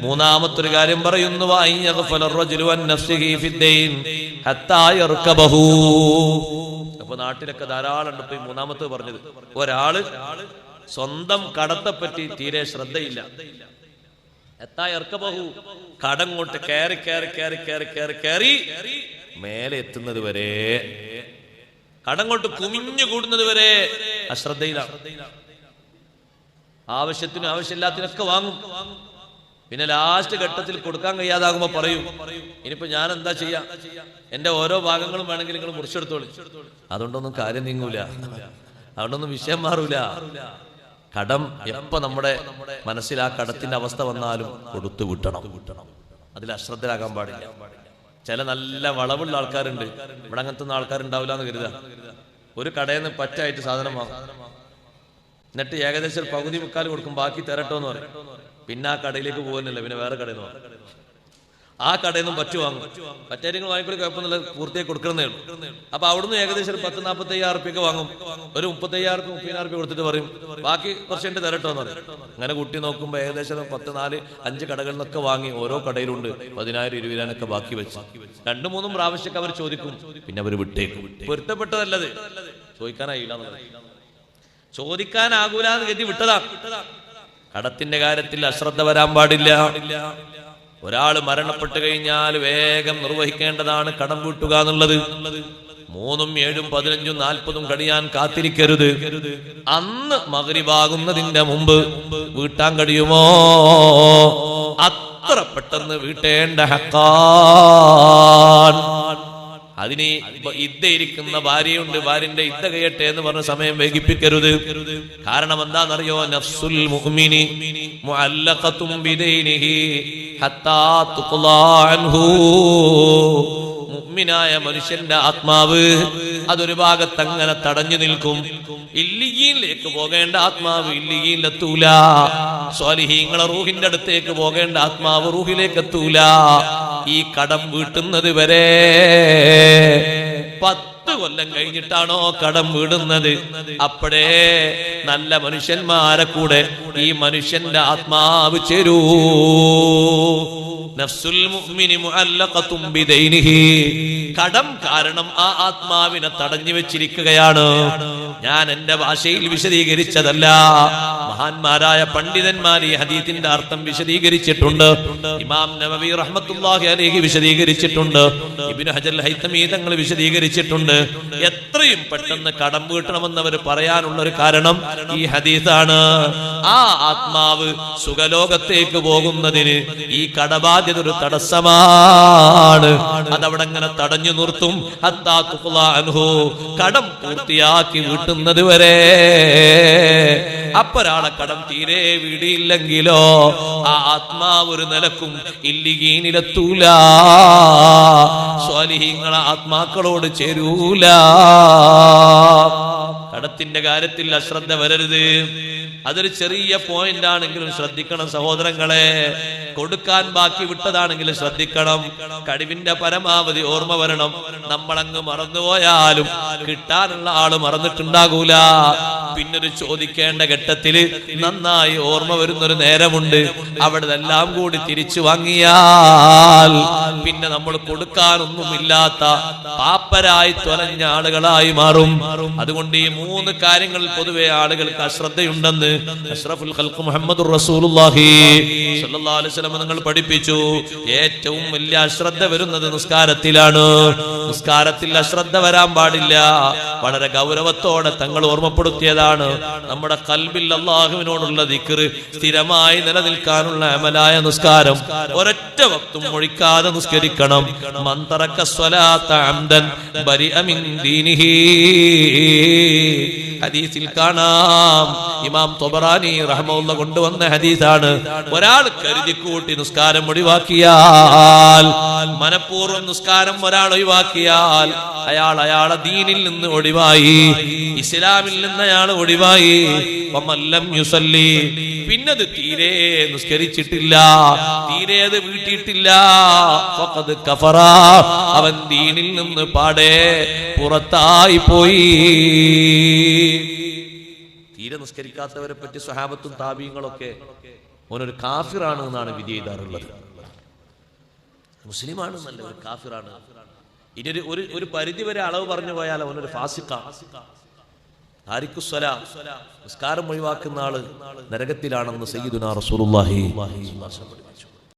മൂന്നാമത്തൊരു കാര്യം പറയുന്നു, അപ്പൊ നാട്ടിലൊക്കെ ധാരാളം ഉണ്ട്. ഇപ്പൊ മൂന്നാമത്തെ പറഞ്ഞത്, ഒരാള് സ്വന്തം കടത്തെപ്പറ്റി തീരെ ശ്രദ്ധയില്ല. കടം കൊണ്ട് കയറി കയറി കയറി കയറി കയറി കയറി മേലെ എത്തുന്നത് വരെ, കടം കൊണ്ട് കുമിഞ്ഞു കൂടുന്നത് വരെ അശ്രദ്ധയിലാണ്. ആവശ്യത്തിനും ആവശ്യമില്ലാത്തിനൊക്കെ വാങ്ങും. പിന്നെ ലാസ്റ്റ് ഘട്ടത്തിൽ കൊടുക്കാൻ കഴിയാതാകുമ്പോ പറയും, ഇനിയിപ്പോ ഞാൻ എന്താ ചെയ്യാ, എന്റെ ഓരോ ഭാഗങ്ങളും വേണമെങ്കിൽ നിങ്ങൾ മുറിച്ചെടുത്തോളൂ. അതുകൊണ്ടൊന്നും കാര്യം നീങ്ങൂല, അതുകൊണ്ടൊന്നും വിഷയം മാറൂല. കടം എപ്പോ നമ്മുടെ മനസ്സിൽ ആ കടത്തിന്റെ അവസ്ഥ വന്നാലും കൊടുത്തു വിട്ടണം. അതിൽ അശ്രദ്ധരാകാൻ പാടില്ല. ചില നല്ല വളവുള്ള ആൾക്കാരുണ്ട്, ഇവിടെ അങ്ങനത്തെ ആൾക്കാരുണ്ടാവില്ല എന്ന് കരുതാ. ഒരു കടയിൽ നിന്ന് പറ്റായിട്ട് സാധനം വാങ്ങും, എന്നിട്ട് ഏകദേശം പകുതി മുക്കാൽ കൊടുക്കും, ബാക്കി തരട്ടോ എന്ന് പറയും. പിന്നെ ആ കടയിലേക്ക് പോകുന്നില്ല, പിന്നെ വേറെ കടയിൽ നിന്ന് വാങ്ങും. ആ കടയിൽ നിന്നും പറ്റു വാങ്ങും. പറ്റായിരിക്കും വാങ്ങിക്കൂടി കുഴപ്പമൊന്നുമില്ല, പൂർത്തിയായി കൊടുക്കുന്നേ ഉള്ളൂ. അപ്പൊ അവിടുന്ന് ഏകദേശം ഒരു 10-45 വാങ്ങും. ഒരു 35,000-30,000 കൊടുത്തിട്ട് പറയും, ബാക്കി കുറച്ച് എന്റെ തരട്ടോ എന്ന് പറയും. അങ്ങനെ കൂട്ടി നോക്കുമ്പോ ഏകദേശം 10-4-5 കടകളിൽ നിന്നൊക്കെ വാങ്ങി, ഓരോ കടയിലുണ്ട് 10,000-20,000 ബാക്കി വെച്ച് 2-3 പ്രാവശ്യമൊക്കെ അവർ ചോദിക്കും, പിന്നെ അവർ വിട്ടേക്കും. പൊരുത്തപ്പെട്ടതല്ലത്, ചോദിക്കാനായില്ല, ചോദിക്കാനാകൂലെന്ന് കരുതി വിട്ടതാ. കടത്തിന്റെ കാര്യത്തിൽ അശ്രദ്ധ വരാൻ പാടില്ല. ഒരാൾ മരണപ്പെട്ടു കഴിഞ്ഞാൽ വേഗം നിർവഹിക്കേണ്ടതാണ് കടം വീട്ടുക എന്നുള്ളത്. 3, 7, 15, 40 കഴിയാൻ കാത്തിരിക്കരുത്. അന്ന് മഗ്രിബാകുന്നതിന്റെ മുമ്പ് വീട്ടാൻ കഴിയുമോ അത്ര പെട്ടെന്ന് വീട്ടേണ്ട ഹഖാൻ. അതിന് ഇദ്ദയിരിക്കുന്ന ഭാര്യയുണ്ട്, ഭാര്യന്റെ ഇദ്ദ കഴിയട്ടെ എന്ന് പറഞ്ഞ സമയം വൈകിപ്പിക്കരുത്. കാരണം എന്താണെന്നറിയോ, നഫ്സുൽ മുഅ്മിനി മുഅല്ലഖത്തും ബിദൈനിഹി ഹത്താ തുഖ്ലാ അൻഹു. മുഅ്മിനായ മനുഷ്യന്റെ ആത്മാവ് അതൊരു ഭാഗത്ത് അങ്ങനെ തടഞ്ഞു നിൽക്കും. ഇല്ലിയീനിലേക്ക് പോകേണ്ട ആത്മാവ് ഇല്ലിയീനിലെത്തൂല. സ്വാലിഹീങ്ങളെ റൂഹിന്റെ അടുത്തേക്ക് പോകേണ്ട ആത്മാവ് റൂഹിലേക്ക് എത്തൂല. ഈ കടം വീട്ടുന്നത് വരെ 10 കൊല്ലം കഴിഞ്ഞിട്ടാണോ കടം വീടുന്നത്, അപ്പോഴേ നല്ല മനുഷ്യന്മാരെ കൂടെ ഈ മനുഷ്യന്റെ ആത്മാവ് ചേരൂ. നഫ്സുൽ മുഅ്മിനി മുഅല്ലഖത്തും ബിദൈനിഹി. കടം കാരണം ആ ആത്മാവിനെ തടഞ്ഞു വെച്ചിരിക്കുകയാണ്. ഞാൻ എന്റെ ഭാഷയിൽ വിശദീകരിച്ചതല്ല, മഹാന്മാരായ പണ്ഡിതന്മാർ ഈ ഹദീസിന്റെ അർത്ഥം വിശദീകരിച്ചിട്ടുണ്ട്. ഇമാം നവവി റഹ്മത്തുള്ളാഹി അലൈഹി വിശദീകരിച്ചിട്ടുണ്ട്, ഇബ്നു ഹജർ ഹൈതമി തങ്ങൾ വിശദീകരിച്ചിട്ടുണ്ട്. എത്രയും പെട്ടെന്ന് കടം വീട്ടണമെന്നവർ പറയാനുള്ള ഒരു കാരണം ഈ ഹദീസാണ്. ആ ആത്മാവ് സുഖലോകത്തേക്ക് പോകുന്നതിന് ഈ കടബാധ്യത ഒരു തടസ്സമാണ്. അതവിടെ അങ്ങനെ തടഞ്ഞു നിർത്തും. ഹത്താ തുഖ്ലാ അൻഹു. കടം പൂർത്തിയാക്കി വീട്ടുന്നത് വരെ. അപ്പൊരാളെ കടം തീരെ വീടിയില്ലെങ്കിലോ ആ ആത്മാവ് ഒരു നിലക്കും ഇല്ലിയീനിലെത്തൂല, സ്വാലിഹീങ്ങളെ ആത്മാക്കളോട് ചേരൂല. കടത്തിന്റെ കാര്യത്തിൽ അശ്രദ്ധ വരരുത്. അതൊരു ചെറിയ പോയിന്റ് ആണെങ്കിലും ശ്രദ്ധിക്കണം സഹോദരങ്ങളെ. കൊടുക്കാൻ ബാക്കി വിട്ടതാണെങ്കിലും ശ്രദ്ധിക്കണം. കഴിവിന്റെ പരമാവധി ഓർമ്മ വരണം. നമ്മളങ്ങ് മറന്നുപോയാലും കിട്ടാനുള്ള ആള് മറന്നിട്ടുണ്ടാകൂല. പിന്നൊരു ചോദിക്കേണ്ട ഘട്ടത്തില് നന്നായി ഓർമ്മ വരുന്നൊരു നേരമുണ്ട്. അവിടെ എല്ലാം കൂടി തിരിച്ചു വാങ്ങിയാൽ പിന്നെ നമ്മൾ കൊടുക്കാനൊന്നുമില്ലാത്ത പാപ്പരായി തൊലഞ്ഞ ആളുകളായി മാറും. അതുകൊണ്ട് ഈ 3 കാര്യങ്ങളിൽ പൊതുവെ ആളുകൾക്ക് അശ്രദ്ധയുണ്ടെന്ന് അഷ്റഫുൽ ഖൽഖ് മുഹമ്മദുർ റസൂലുള്ളാഹി സ്വല്ലല്ലാഹു അലൈഹി വസല്ലം നിങ്ങൾ പഠിപ്പിച്ചു. ഏറ്റവും വലിയ അശ്രദ്ധ വരുന്നത് നിസ്കാരത്തിലാണ്. നിസ്കാരത്തിൽ അശ്രദ്ധ വരാൻ പാടില്ല. വളരെ ഗൗരവത്തോടെ തങ്ങൾ ഓർമ്മപ്പെടുത്തിയതാണ്. നമ്മുടെ ഖൽബിൽ അല്ലാഹുവിനോടുള്ള ദിക്ർ സ്ഥിരമായി നിലനിൽക്കാനുള്ള അമലായ നിസ്കാരം ഒരൊറ്റ വക്തും ഒഴിക്കാതെ നിസ്കരിക്കണം. മൻ തറക സ്വലാത്ത അംദൻ ബരിഅ മിൻ ദീനിഹി. ഹദീസിൽ കാണാം, ഇമാം തൊബറാനി റഹ്മത്തുള്ളാഹി കൊണ്ടുവന്ന ഹദീസാണ്. ഒരാൾ കരുതിക്കൂട്ടി നിസ്കാരം ഒഴിവാക്കിയാൽ, മനഃപൂർവ്വം നിസ്കാരം ഒരാൾ ഒഴിവാക്കിയാൽ അയാളെ ദീനിൽ നിന്ന് ഒഴിവായി, ഇസ്ലാമിൽ നിന്ന് അയാൾ ഒഴിവായി. വമല്ലം യുസല്ലി, പിന്നത് തീരെ നിസ്കരിച്ചിട്ടില്ല, തീരെ അത് വീട്ടിയിട്ടില്ല, ഫഖദ് കഫറ, അവൻ ദീനിൽ നിന്ന് പാടെ പുറത്തായി പോയി. തീരെ നിസ്കരിക്കാത്തവരെ പറ്റി സ്വഹാബത്തും താബീങ്ങളൊക്കെ ഓനൊരു കാഫിറാണ് എന്നാണ് വിധി എഴുതാറുള്ളത്. മുസ്ലിമാണ് നല്ല ഒരു കാഫിറാണ്. ഇനി ഒരു പരിധി വരെ അളവ് പറഞ്ഞു പോയാൽ അവനൊരു ഫാസിഖാണ്. താരിഖുസ്സലാം, നിസ്കാരം ഒഴിവാക്കുന്ന ആള് നരകത്തിലാണെന്ന് സയ്യിദുനാ റസൂലുള്ളാഹി സ്വല്ലല്ലാഹു അലൈഹി വസല്ലം പഠിപ്പിച്ചു.